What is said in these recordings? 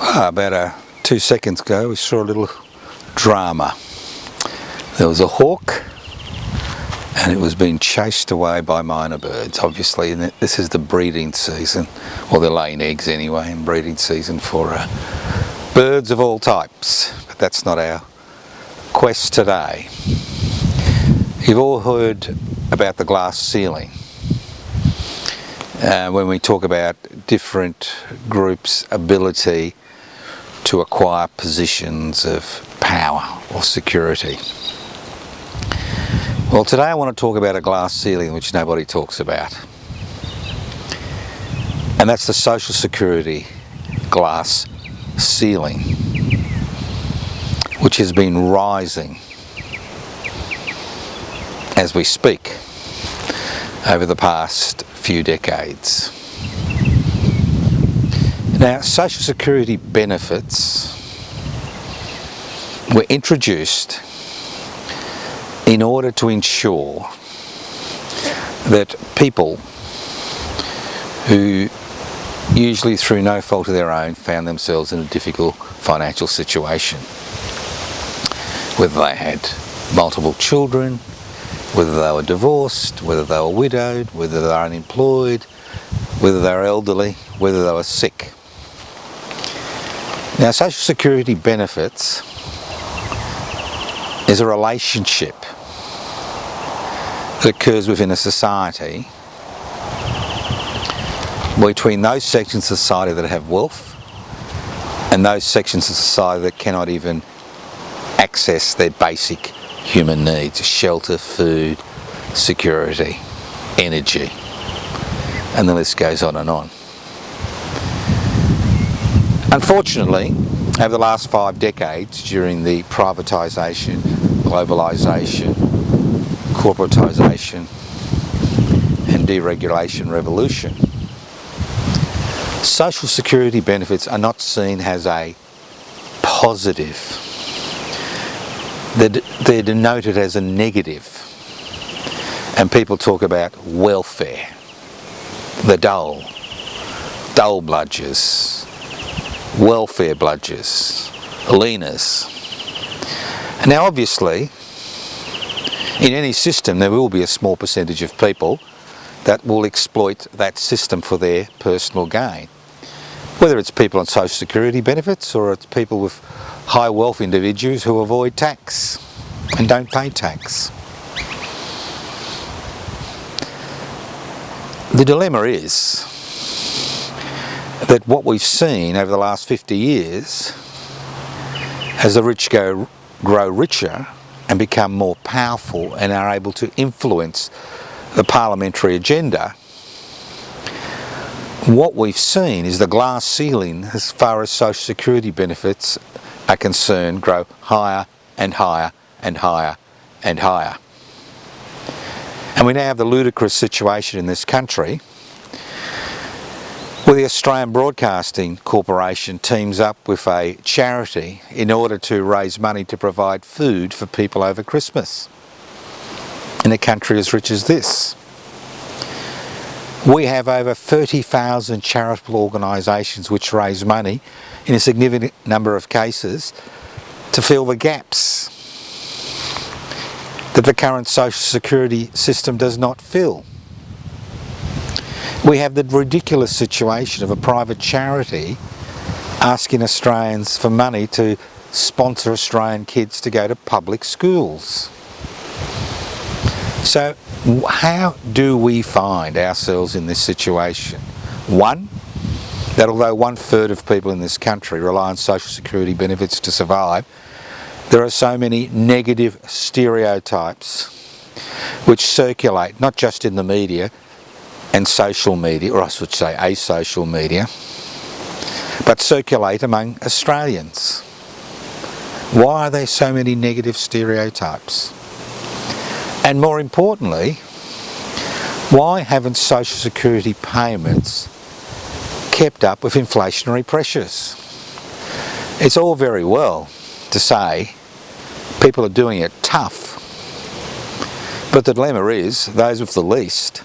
About 2 seconds ago we saw a little drama. There was a hawk and it was being chased away by minor birds, obviously, and this is the breeding season, or they're laying eggs anyway, and breeding season for birds of all types. But that's not our quest today. You've all heard about the glass ceiling. When we talk about different groups' ability to acquire positions of power or security. Well, today I want to talk about a glass ceiling which nobody talks about. And that's the social security glass ceiling, which has been rising as we speak over the past few decades. Now, social security benefits were introduced in order to ensure that people who, usually through no fault of their own, found themselves in a difficult financial situation, whether they had multiple children, whether they were divorced, whether they were widowed, whether they were unemployed, whether they were elderly, whether they were sick. Now, social security benefits is a relationship that occurs within a society between those sections of society that have wealth and those sections of society that cannot even access their basic human needs: shelter, food, security, energy, and the list goes on and on. Unfortunately, over the last 5 decades, during the privatisation, globalisation, corporatisation and deregulation revolution, social security benefits are not seen as a positive. They're denoted as a negative. And people talk about welfare, the dole bludgers, welfare bludgers, leaners. Now, obviously, in any system there will be a small percentage of people that will exploit that system for their personal gain. Whether it's people on social security benefits or it's people with high wealth individuals who avoid tax and don't pay tax. The dilemma is that what we've seen over the last 50 years, as the rich grow richer and become more powerful and are able to influence the parliamentary agenda, what we've seen is the glass ceiling, as far as social security benefits are concerned, grow higher and higher and higher and higher. And we now have the ludicrous situation in this country where the Australian Broadcasting Corporation teams up with a charity in order to raise money to provide food for people over Christmas in a country as rich as this. We have over 30,000 charitable organisations which raise money in a significant number of cases to fill the gaps that the current social security system does not fill. We have the ridiculous situation of a private charity asking Australians for money to sponsor Australian kids to go to public schools. So how do we find ourselves in this situation? One, that although 1/3 of people in this country rely on social security benefits to survive, there are so many negative stereotypes which circulate not just in the media and social media, or I should say asocial media, but circulate among Australians. Why are there so many negative stereotypes? And more importantly, why haven't social security payments kept up with inflationary pressures? It's all very well to say people are doing it tough, but the dilemma is those with the least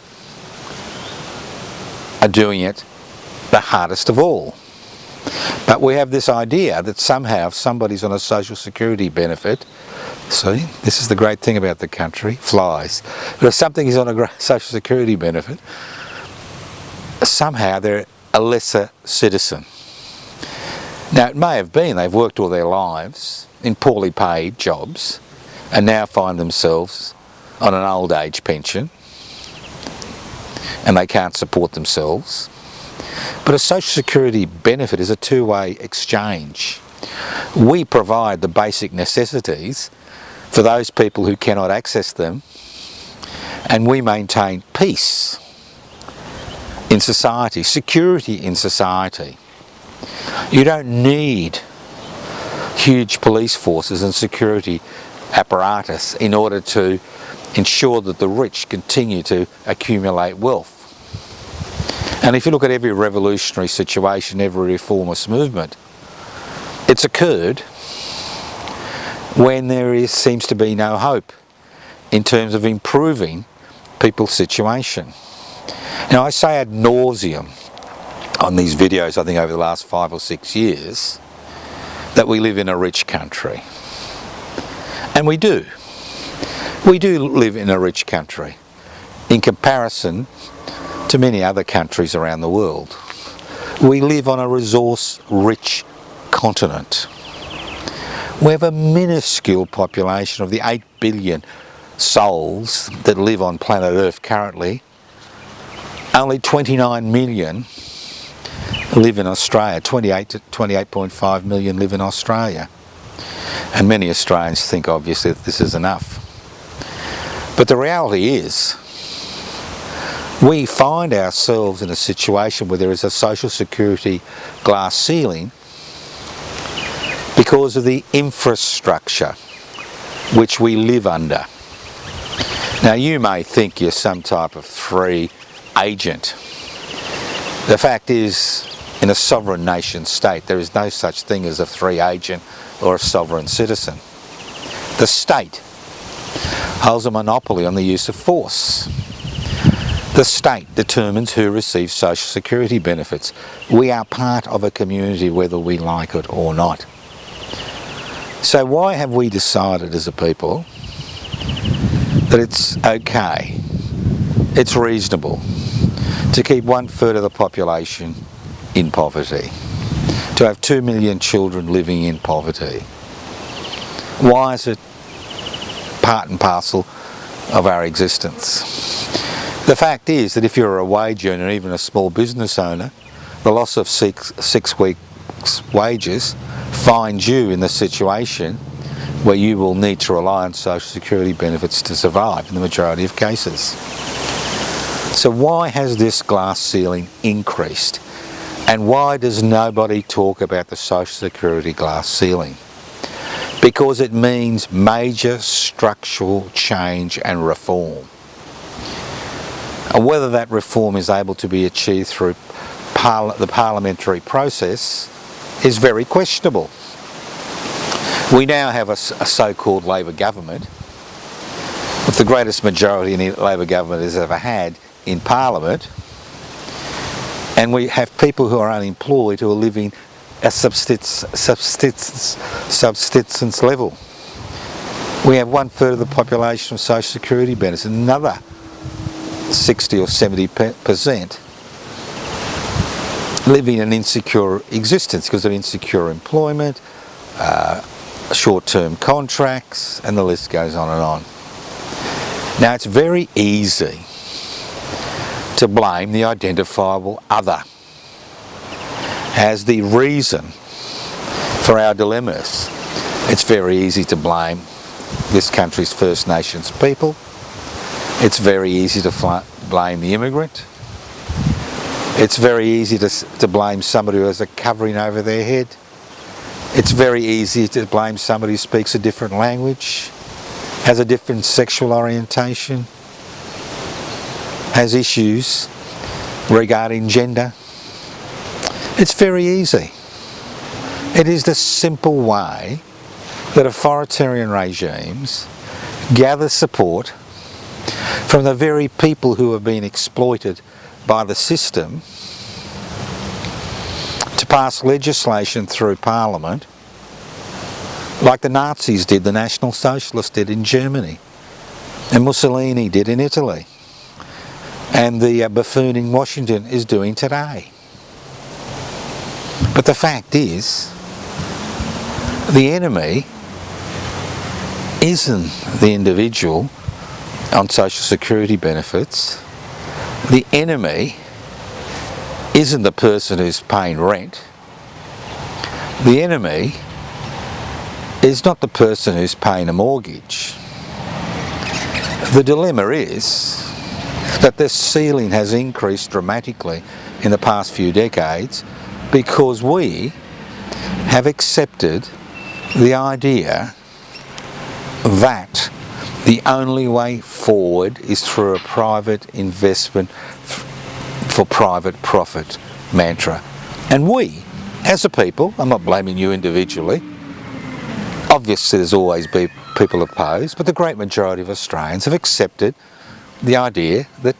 are doing it the hardest of all. But we have this idea that somehow if somebody's on a social security benefit, see, this is the great thing about the country, flies. But if something is on a social security benefit, somehow they're a lesser citizen. Now it may have been they've worked all their lives in poorly paid jobs and now find themselves on an old age pension and they can't support themselves. But a social security benefit is a two-way exchange. We provide the basic necessities for those people who cannot access them, and we maintain peace in society, security in society. You don't need huge police forces and security apparatus in order to ensure that the rich continue to accumulate wealth. And if you look at every revolutionary situation, every reformist movement, it's occurred when there seems to be no hope in terms of improving people's situation. Now I say ad nauseum on these videos, I think over the last 5 or 6 years, that we live in a rich country. And we do. We do live in a rich country in comparison to many other countries around the world. We live on a resource-rich continent. We have a minuscule population of the 8 billion souls that live on planet Earth currently. Only 29 million live in Australia, 28 to 28.5 million live in Australia. And many Australians think obviously that this is enough. But the reality is, we find ourselves in a situation where there is a social security glass ceiling because of the infrastructure which we live under. Now you may think you're some type of free agent. The fact is, in a sovereign nation state, there is no such thing as a free agent or a sovereign citizen. The state holds a monopoly on the use of force. The state determines who receives social security benefits. We are part of a community whether we like it or not. So why have we decided as a people that it's okay, it's reasonable to keep 1/3 of the population in poverty, to have 2 million children living in poverty? Why is it part and parcel of our existence? The fact is that if you're a wage earner, even a small business owner, the loss of six weeks' wages finds you in the situation where you will need to rely on social security benefits to survive in the majority of cases. So why has this glass ceiling increased? And why does nobody talk about the social security glass ceiling? Because it means major structural change and reform. And whether that reform is able to be achieved through the parliamentary process is very questionable. We now have a so-called Labor government, with the greatest majority any Labor government has ever had in Parliament, and we have people who are unemployed who are living at subsistence level. We have 1/3 of the population of social security benefits, and another 60 or 70% living an insecure existence because of insecure employment, short-term contracts, and the list goes on and on. Now it's very easy to blame the identifiable other as the reason for our dilemmas. It's very easy to blame this country's First Nations people. It's very easy to blame the immigrant. It's very easy to blame somebody who has a covering over their head. It's very easy to blame somebody who speaks a different language, has a different sexual orientation, has issues regarding gender. It's very easy. It is the simple way that authoritarian regimes gather support from the very people who have been exploited by the system to to pass legislation through Parliament like the Nazis did, the National Socialists did in Germany, and Mussolini did in Italy, and the buffoon in Washington is doing today. But the fact is, the enemy isn't the individual on social security benefits. The enemy isn't the person who's paying rent. The enemy is not the person who's paying a mortgage. The dilemma is that this ceiling has increased dramatically in the past few decades because we have accepted the idea that the only way forward is through a private investment for private profit mantra. And we, as a people, I'm not blaming you individually, obviously there's always been people opposed, but the great majority of Australians have accepted the idea that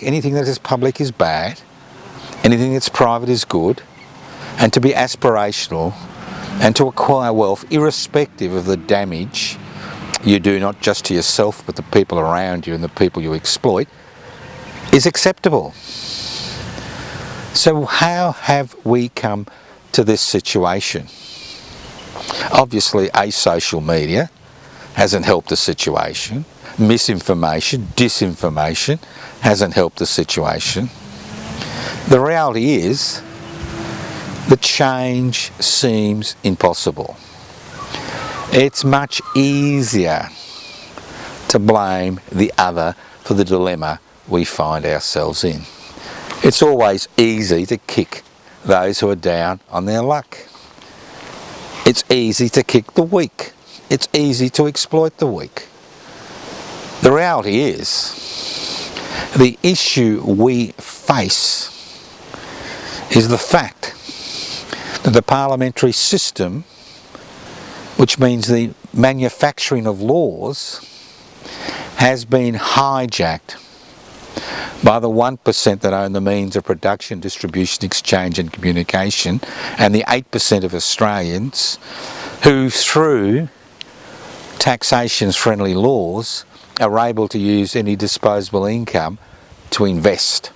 anything that is public is bad, anything that's private is good, and to be aspirational and to acquire wealth irrespective of the damage you do not just to yourself but the people around you and the people you exploit is acceptable. So how have we come to this situation? Obviously, social media hasn't helped the situation. Misinformation, disinformation hasn't helped the situation. The reality is that change seems impossible. It's much easier to blame the other for the dilemma we find ourselves in. It's always easy to kick those who are down on their luck. It's easy to kick the weak. It's easy to exploit the weak. The reality is, the issue we face is the fact that the parliamentary system, which means the manufacturing of laws, has been hijacked by the 1% that own the means of production, distribution, exchange and communication, and the 8% of Australians who, through taxation-friendly laws, are able to use any disposable income to invest.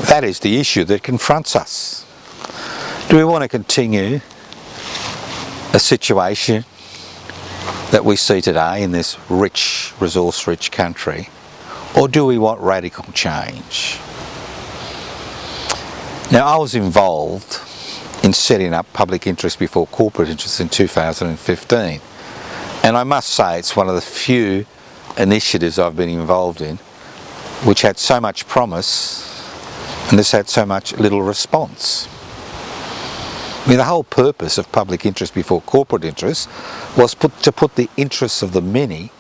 That is the issue that confronts us. Do we want to continue a situation that we see today in this rich, resource-rich country, or do we want radical change? Now, I was involved in setting up public interest before corporate interest in 2015, and I must say it's one of the few initiatives I've been involved in which had so much promise and has had so much little response. I mean, the whole purpose of public interest before corporate interest was to put the interests of the many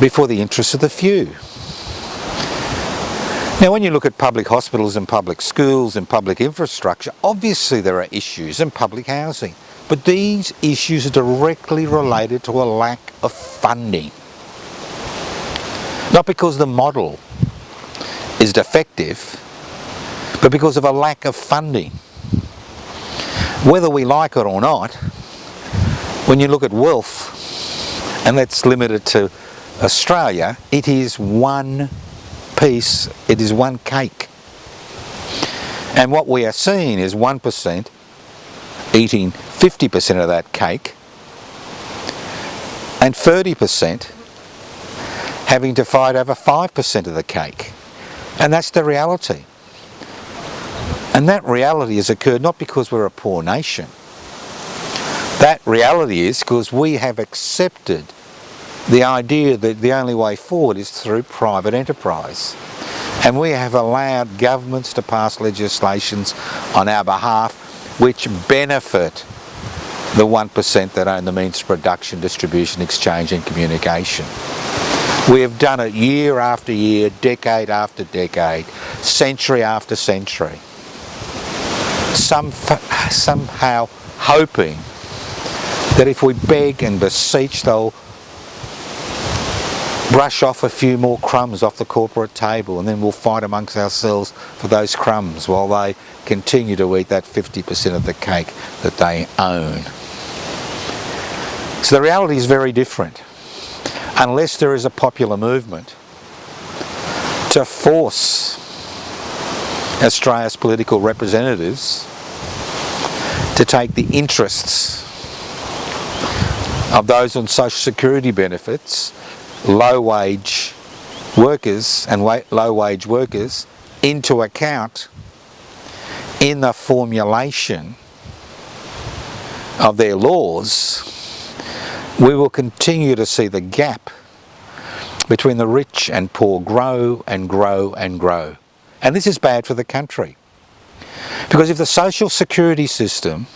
before the interests of the few. Now, when you look at public hospitals and public schools and public infrastructure, obviously there are issues in public housing, but these issues are directly related to a lack of funding. Not because the model is defective, but because of a lack of funding. Whether we like it or not, when you look at wealth, and that's limited to Australia, it is one piece, it is one cake. And what we are seeing is 1% eating 50% of that cake, and 30% having to fight over 5% of the cake. And that's the reality. And that reality has occurred not because we're a poor nation. That reality is because we have accepted the idea that the only way forward is through private enterprise. And we have allowed governments to pass legislations on our behalf which benefit the 1% that own the means of production, distribution, exchange and communication. We have done it year after year, decade after decade, century after century. Somehow hoping that if we beg and beseech, they'll brush off a few more crumbs off the corporate table, and then we'll fight amongst ourselves for those crumbs while they continue to eat that 50% of the cake that they own. So the reality is very different. Unless there is a popular movement to force Australia's political representatives to take the interests of those on social security benefits, low-wage workers and low-wage workers into account in the formulation of their laws, we will continue to see the gap between the rich and poor grow and grow and grow. And this is bad for the country. Because if the social security system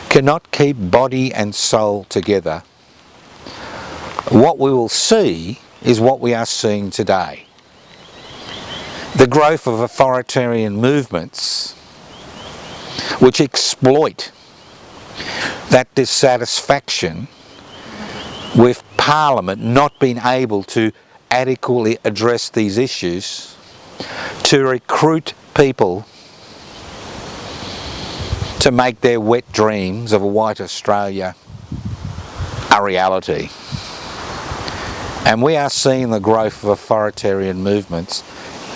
cannot keep body and soul together, what we will see is what we are seeing today. The growth of authoritarian movements which exploit that dissatisfaction with Parliament not being able to adequately address these issues to recruit people to make their wet dreams of a white Australia a reality. And we are seeing the growth of authoritarian movements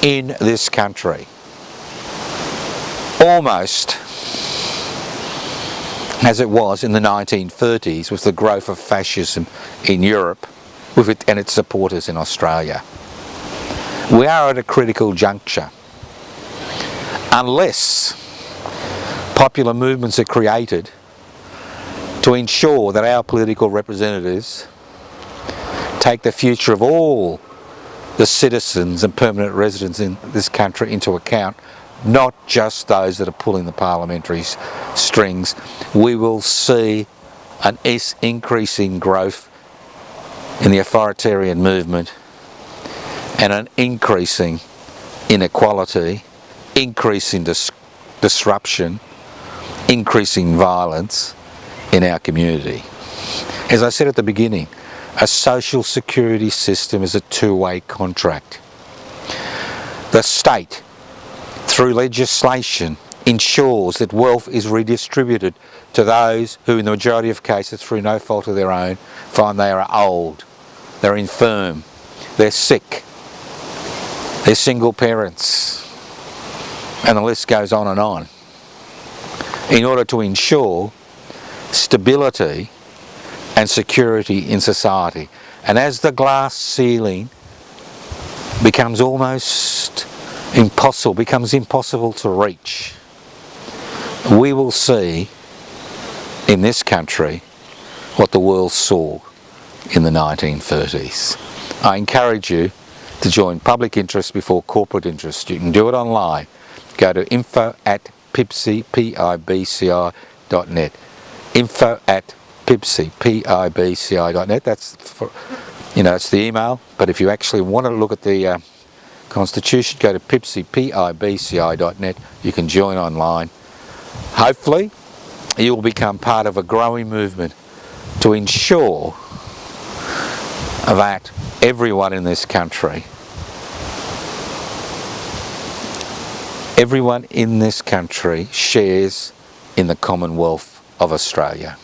in this country. Almost as it was in the 1930s with the growth of fascism in Europe and its supporters in Australia. We are at a critical juncture. Unless popular movements are created to ensure that our political representatives take the future of all the citizens and permanent residents in this country into account, not just those that are pulling the parliamentary strings, we will see an increasing growth in the authoritarian movement and an increasing inequality, increasing disruption, increasing violence in our community. As I said at the beginning, a social security system is a two-way contract. The state, through legislation, ensures that wealth is redistributed to those who, in the majority of cases, through no fault of their own, find they are old, they're infirm, they're sick, they're single parents, and the list goes on and on, in order to ensure stability and security in society. And as the glass ceiling becomes almost impossible, becomes impossible to reach, we will see in this country what the world saw in the 1930s. I encourage you to join public interest before corporate interest. You can do it online. Go to info@pibci.net. info@pibci.net. That's for, it's the email. But if you actually want to look at the Constitution, go to pibci.net. You can join online. Hopefully, you will become part of a growing movement to ensure that everyone in this country, shares in the Commonwealth of Australia.